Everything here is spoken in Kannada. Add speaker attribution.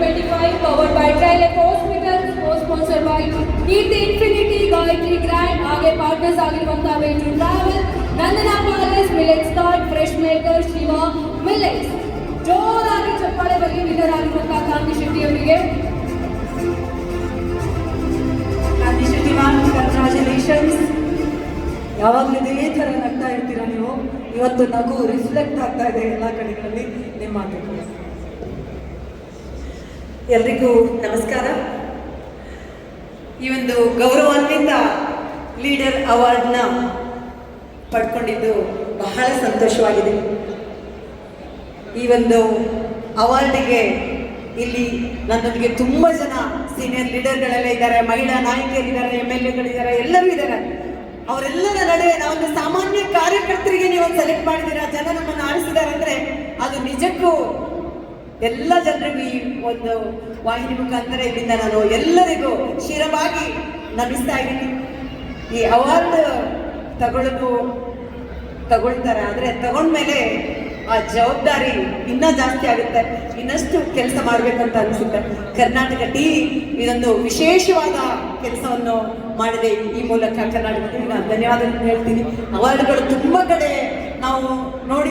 Speaker 1: 2025 powered by Trilec Hospitals, co-sponsored by Kirti Infinity, Gayatri Grand, ಹಾಗೆ ಪಾರ್ಟ್ನರ್ಸ್ ಆಗಿರುವಂತಹ way to travel, Nandana palace, millets card, fresh maker, Shiva millets. ಜೋರಾಗಿ ಚಪ್ಪಾಳೆ ಬರಲಿ ವಿನ್ನರ್ ಆಗಿರುವಂತಹ ಕಾಂತಿ ಶೆಟ್ಟಿ ಅವರಿಗೆ. ಕಾಂತಿ ಶೆಟ್ಟಿ ಮ್ಯಾಮ್, ಕಂಗ್ರಾಚುಲೇಷನ್ಸ್. ಯಾವಾಗಲೂ ಇದೇ ಥರ ನಗ್ತಾ ಇರ್ತೀರಾ ನೀವು. ಇವತ್ತು ನಗು ರಿಫ್ಲೆಕ್ಟ್ ಆಗ್ತಾ ಇದೆ ಎಲ್ಲ ಕಡೆಗಳಲ್ಲಿ ನಿಮ್ಮ ಮಾತು.
Speaker 2: ಎಲ್ರಿಗೂ ನಮಸ್ಕಾರ. ಈ ಒಂದು ಗೌರವಾನ್ವಿತ ಲೀಡರ್ ಅವಾರ್ಡ್ನ ಪಡ್ಕೊಂಡಿದ್ದು ಬಹಳ ಸಂತೋಷವಾಗಿದೆ. ಈ ಒಂದು ಅವಾರ್ಡಿಗೆ ಇಲ್ಲಿ ನನ್ನೊಂದಿಗೆ ತುಂಬ ಜನ ಸೀನಿಯರ್ ಲೀಡರ್ಗಳೆಲ್ಲ ಇದ್ದಾರೆ, ಮಹಿಳಾ ನಾಯಕಿಯರಿದ್ದಾರೆ, MLA ಗಳಿದ್ದಾರೆ, ಎಲ್ಲರೂ ಇದ್ದಾರೆ. ಅವರೆಲ್ಲರ ನಡುವೆ ನಾವೊಂದು ಸಾಮಾನ್ಯ ಕಾರ್ಯಕರ್ತರಿಗೆ ನೀವು ಸೆಲೆಕ್ಟ್ ಮಾಡಿದ್ದೀರಾ, ಜನ ನಮ್ಮನ್ನು ಆರಿಸಿದ್ದಾರೆ ಅಂದರೆ ಅದು ನಿಜಕ್ಕೂ ಎಲ್ಲ ಜನರಿಗೂ ಈ ಒಂದು ವಾಹಿನಿ ಮುಖಾಂತರ ಇಲ್ಲಿಂದ ನಾನು ಎಲ್ಲರಿಗೂ ಶಿರವಾಗಿ ನಮಿಸ್ತಾ ಇದ್ದೀನಿ. ಈ ಅವಾರ್ಡ್ ತಗೊಳ್ತಾರೆ, ಆದರೆ ತಗೊಂಡ್ಮೇಲೆ ಆ ಜವಾಬ್ದಾರಿ ಇನ್ನೂ ಜಾಸ್ತಿ ಆಗುತ್ತೆ, ಇನ್ನಷ್ಟು ಕೆಲಸ ಮಾಡಬೇಕಂತ ಅನಿಸುತ್ತೆ. ಕರ್ನಾಟಕ ಟೀಮ್ ಇದೊಂದು ವಿಶೇಷವಾದ ಕೆಲಸವನ್ನು ಮಾಡಿದೆ. ಈ ಮೂಲಕ ಕರ್ನಾಟಕ ಟೀಮ್ಗೆ ಧನ್ಯವಾದಗಳನ್ನು ಹೇಳ್ತೀನಿ. ಅವಾರ್ಡ್ಗಳು ತುಂಬ ಕಡೆ ನಾವು ನೋಡಿ